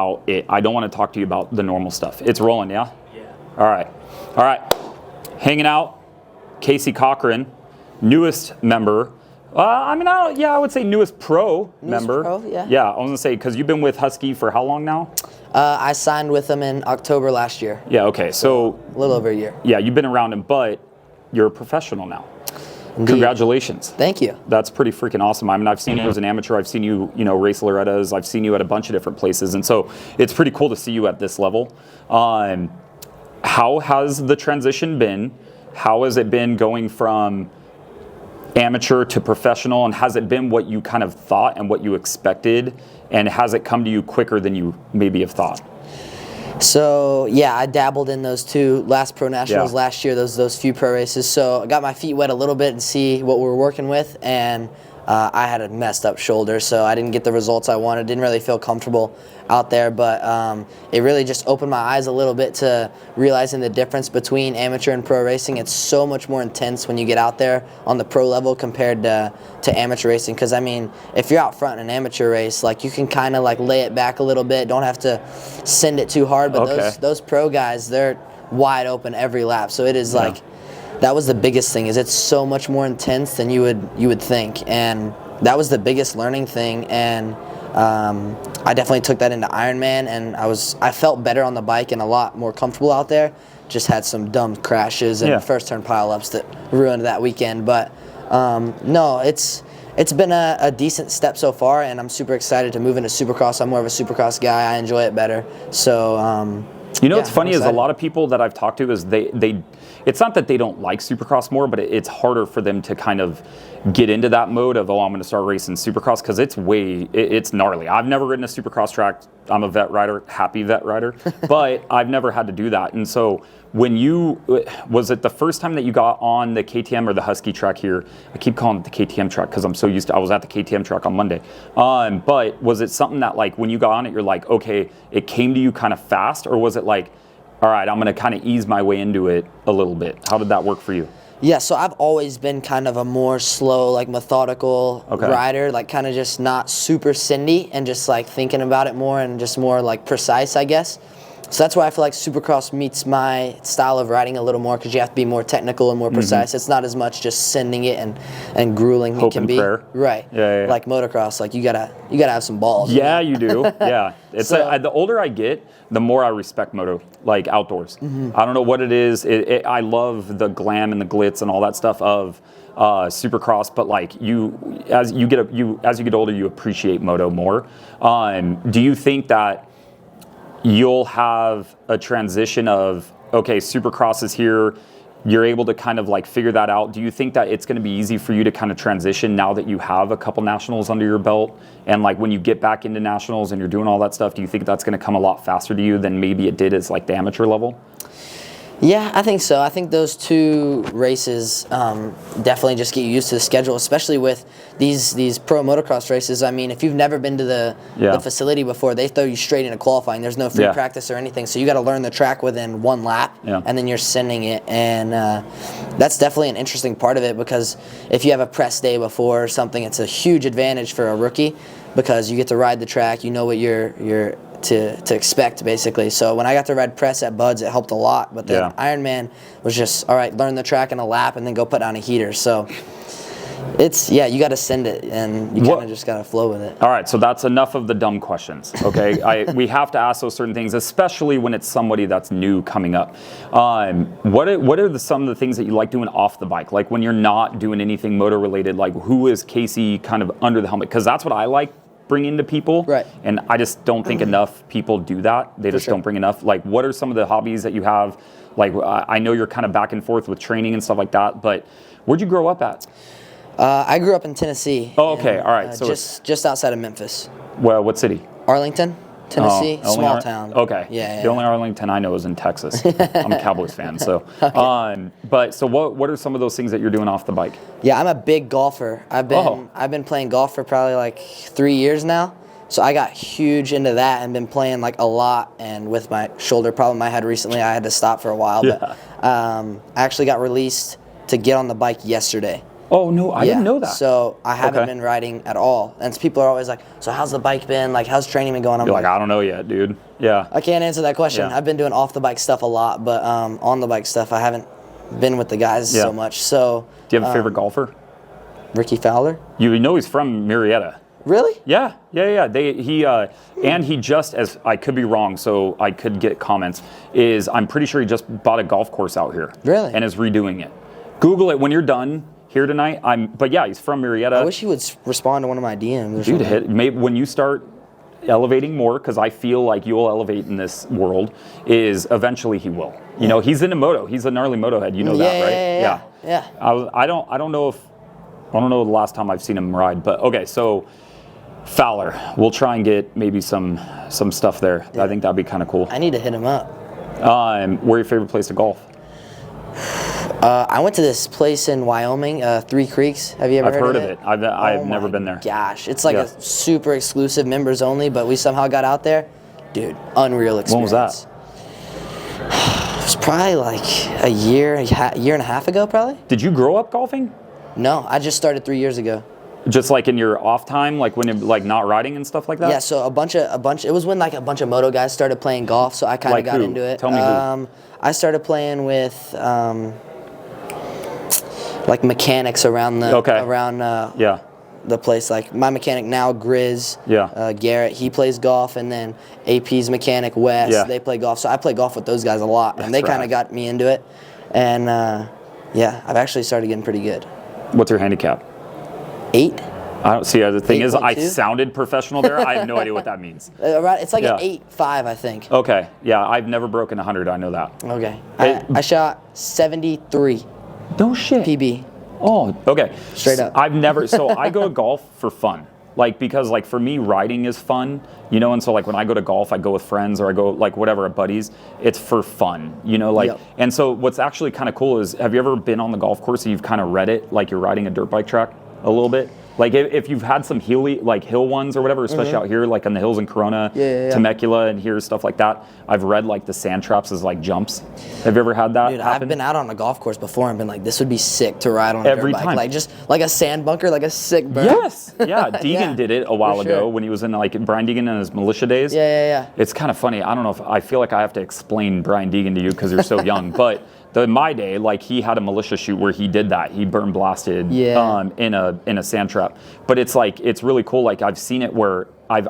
about it. I don't want to talk to you about the normal stuff. It's rolling, yeah? Yeah. All right. Hanging out, Casey Cochran, newest member. I would say newest pro member. Pro, yeah. Yeah, I was gonna say, because you've been with Husky for how long now? I signed with them in October last year. Yeah, okay, so a little over a year. Yeah, you've been around him, but you're a professional now. Indeed. Congratulations. Thank you. That's pretty freaking awesome. I mean, I've seen you as an amateur. I've seen you, race Loretta's. I've seen you at a bunch of different places. And so it's pretty cool to see you at this level. How has the transition been? How has it been going from amateur to professional? And has it been what you kind of thought and what you expected? And has it come to you quicker than you maybe have thought? So yeah, I dabbled in those two last pro nationals last year, those few pro races. So I got my feet wet a little bit and see what we were working with, and I had a messed up shoulder, so I didn't get the results I wanted. Didn't really feel comfortable out there, but it really just opened my eyes a little bit to realizing the difference between amateur and pro racing. It's so much more intense when you get out there on the pro level compared to amateur racing. Because I mean, if you're out front in an amateur race, like you can kind of like lay it back a little bit, don't have to send it too hard. But those pro guys, they're wide open every lap. So it is like, that was the biggest thing, is it's so much more intense than you would think, and that was the biggest learning thing. And I definitely took that into Ironman, and I felt better on the bike and a lot more comfortable out there. Just had some dumb crashes and first turn pileups that ruined that weekend. But no, it's been a decent step so far, and I'm super excited to move into Supercross. I'm more of a Supercross guy. I enjoy it better. So what's funny is a lot of people that I've talked to is they it's not that they don't like Supercross more, but it's harder for them to kind of get into that mode of, I'm going to start racing Supercross, because it's gnarly. I've never ridden a Supercross track. I'm a vet rider, happy vet rider, but I've never had to do that. And so was it the first time that you got on the KTM or the Husky track here? I keep calling it the KTM track because I'm so used to, I was at the KTM track on Monday. But was it something that, like, when you got on it, you're like, okay, it came to you kind of fast, or was it like, all right, I'm going to kind of ease my way into it a little bit? How did that work for you? Yeah, so I've always been kind of a more slow, like methodical rider, like kind of just not super cindy and just like thinking about it more and just more like precise, I guess. So that's why I feel like Supercross meets my style of riding a little more, because you have to be more technical and more precise. It's not as much just sending it and grueling. Hope it can and be. Prayer. Right. Yeah. Like motocross, like you gotta have some balls. Yeah, you do. Yeah. It's the older I get, the more I respect moto, like outdoors. I don't know what it is. I love the glam and the glitz and all that stuff of Supercross, but like as you get older, you appreciate moto more. Do you think that you'll have a transition of, okay, Supercross is here, you're able to kind of like figure that out? Do you think that it's going to be easy for you to kind of transition now that you have a couple nationals under your belt? And like when you get back into nationals and you're doing all that stuff, do you think that's going to come a lot faster to you than maybe it did as like the amateur level? Yeah, I think so. I think those two races definitely just get you used to the schedule, especially with these pro motocross races. I mean, if you've never been to the facility before, they throw you straight into qualifying. There's no free practice or anything, so you got to learn the track within one lap, and then you're sending it. And that's definitely an interesting part of it, because if you have a press day before or something, it's a huge advantage for a rookie, because you get to ride the track. You know what you're to expect, basically. So when I got to ride press at Bud's, it helped a lot. But then Ironman was just, all right, learn the track in a lap and then go put down a heater. So it's, you got to send it, and you kind of just got to flow with it. All right, so that's enough of the dumb questions, okay? We have to ask those certain things, especially when it's somebody that's new coming up. What are some of the things that you like doing off the bike? Like when you're not doing anything motor related, like who is Casey kind of under the helmet? Because that's what I like bringing to people, right? And I just don't think enough people do that. They just don't bring enough. Like, what are some of the hobbies that you have? Like, I know you're kind of back and forth with training and stuff like that, but where'd you grow up at? I grew up in Tennessee. Oh, okay, all right. So just outside of Memphis. Well, what city? Arlington, Tennessee, small town. Okay. Yeah. The only Arlington I know is in Texas. I'm a Cowboys fan, so. But what are some of those things that you're doing off the bike? Yeah, I'm a big golfer. I've been playing golf for probably like 3 years now. So I got huge into that and been playing like a lot. And with my shoulder problem I had recently, I had to stop for a while. But I actually got released to get on the bike yesterday. Oh no, I didn't know that. So I haven't been riding at all, and people are always like, "So how's the bike been? Like, how's training been going?" I'm You're like, I don't know yet, dude. Yeah. I can't answer that question. Yeah. I've been doing off the bike stuff a lot, but on the bike stuff, I haven't been with the guys so much. So do you have a favorite golfer? Ricky Fowler. You know he's from Marietta. Really? Yeah. He just, as I could be wrong, so I could get comments, I'm pretty sure he just bought a golf course out here. Really? And is redoing it. Google it when you're done here tonight. But yeah, he's from Marietta. I wish he would respond to one of my DMs. Dude, maybe when you start elevating more, because I feel like you'll elevate in this world, is eventually he will. You know, he's into moto. He's a gnarly moto head. You know that, right? Yeah. I don't know the last time I've seen him ride, but okay, so Fowler, we'll try and get maybe some stuff there. I think that'd be kind of cool. I need to hit him up. Where's your favorite place to golf? I went to this place in Wyoming, Three Creeks. Have you ever heard of it? I've never been there. Gosh, it's like a super exclusive, members only, but we somehow got out there. Dude, unreal experience. When was that? It was probably like a year and a half ago, probably. Did you grow up golfing? No, I just started 3 years ago. Just like in your off time, like when you're like not riding and stuff like that? Yeah, so a bunch. It was when like a bunch of moto guys started playing golf, so I kind of got into it. Tell me who. I started playing with like mechanics around the the place. Like my mechanic now, Grizz, Garrett, he plays golf, and then AP's mechanic, Wes, they play golf. So I play golf with those guys a lot, and they kind of got me into it. And I've actually started getting pretty good. What's your handicap? 8. I don't see. The thing 8. is, I sounded professional there. I have no idea what that means. It's like an 8.5, I think. Okay. Yeah, I've never broken 100. I know that. Okay. I shot 73. No shit. PB. Oh, okay. Straight up. I've never. So I go to golf for fun. Like, because like for me, riding is fun, you know, and so like when I go to golf, I go with friends or I go like whatever at buddies, it's for fun, you know, like, and so what's actually kind of cool is, have you ever been on the golf course and you've kind of read it like you're riding a dirt bike track a little bit? Like if you've had some hill ones or whatever, especially out here, like on the hills in Corona, Temecula, and here stuff like that. I've read like the sand traps as like jumps. Have you ever had that? Dude, happen? I've been out on a golf course before and been like, this would be sick to ride on a dirt bike. Like just like a sand bunker, like a sick burn. Yes, yeah. Deegan did it a while ago when he was in like Brian Deegan in his militia days. Yeah. It's kind of funny. I don't know if I feel like I have to explain Brian Deegan to you because you're so young, but. In my day, like he had a militia shoot where he did that. He burn blasted in a sand trap. But it's like it's really cool. Like I've seen it where I've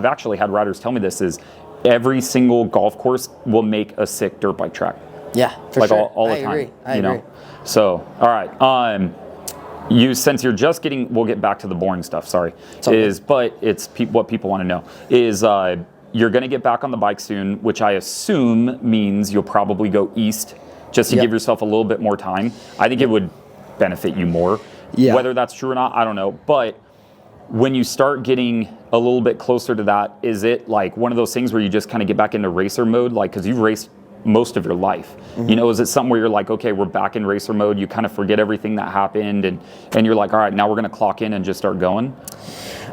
actually had riders tell me this is every single golf course will make a sick dirt bike track. Yeah, for like sure. all the time. I agree. So all right. Since you're just getting, we'll get back to the boring stuff. Sorry, but it's what people want to know is. You're going to get back on the bike soon, which I assume means you'll probably go east. Just to give yourself a little bit more time. I think it would benefit you more. Yeah. Whether that's true or not, I don't know. But when you start getting a little bit closer to that, is it like one of those things where you just kind of get back into racer mode? Like, because you've raced most of your life. Mm-hmm. You know, is it something where you're like, okay, we're back in racer mode. You kind of forget everything that happened. And you're like, all right, now we're going to clock in and just start going.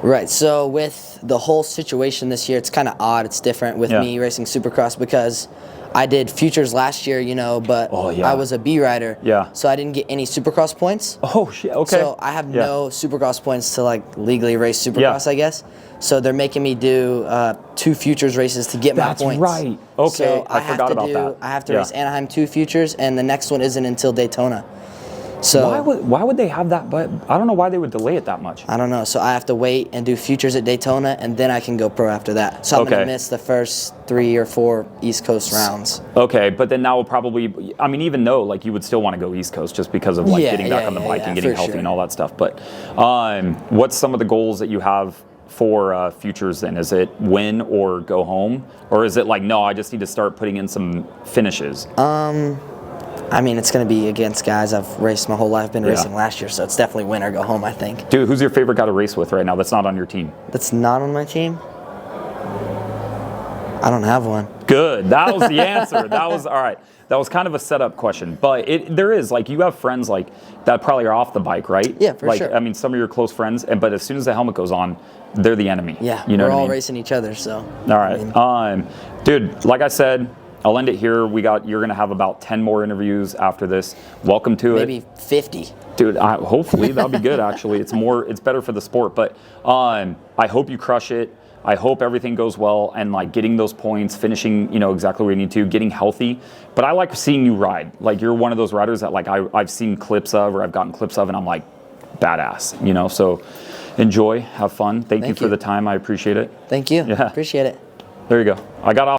Right. So with the whole situation this year, it's kind of odd. It's different with me racing Supercross because I did Futures last year, you know, but I was a B rider. Yeah. So I didn't get any Supercross points. Oh, shit. Okay. So I have no Supercross points to like legally race Supercross, I guess. So they're making me do 2 Futures races to get my points. That's right. Okay. So I forgot about that. I have to race Anaheim 2 Futures, and the next one isn't until Daytona. So why would they have that? But I don't know why they would delay it that much. I don't know. So I have to wait and do Futures at Daytona, and then I can go pro after that. So I'm going to miss the first 3 or 4 East Coast rounds. Okay, but then that will probably, I mean, even though like you would still want to go East Coast just because of like getting back on the bike and getting healthy and all that stuff. But what's some of the goals that you have for Futures then? Is it win or go home? Or is it like, no, I just need to start putting in some finishes? I mean, it's going to be against guys I've raced my whole life, been racing last year, so it's definitely win or go home, I think. Dude, who's your favorite guy to race with right now that's not on your team? That's not on my team? I don't have one. Good. That was the answer. That was, all right. That was kind of a setup question, but there is, like, you have friends, like, that probably are off the bike, right? Yeah, for sure. I mean, some of your close friends, but as soon as the helmet goes on, they're the enemy. Yeah, you know we're what all I mean? racing each other, so. All right. Dude, like I said, I'll end it here. You're going to have about 10 more interviews after this. Welcome to it. Maybe 50. Dude, hopefully that'll be good. Actually, it's better for the sport. But I hope you crush it. I hope everything goes well, and like getting those points, finishing, exactly where you need to, getting healthy. But I like seeing you ride. Like, you're one of those riders that like I've seen clips of, or I've gotten clips of, and I'm like, badass. So enjoy, have fun. Thank you for the time. I appreciate it. Thank you. Yeah. Appreciate it. There you go. I got off.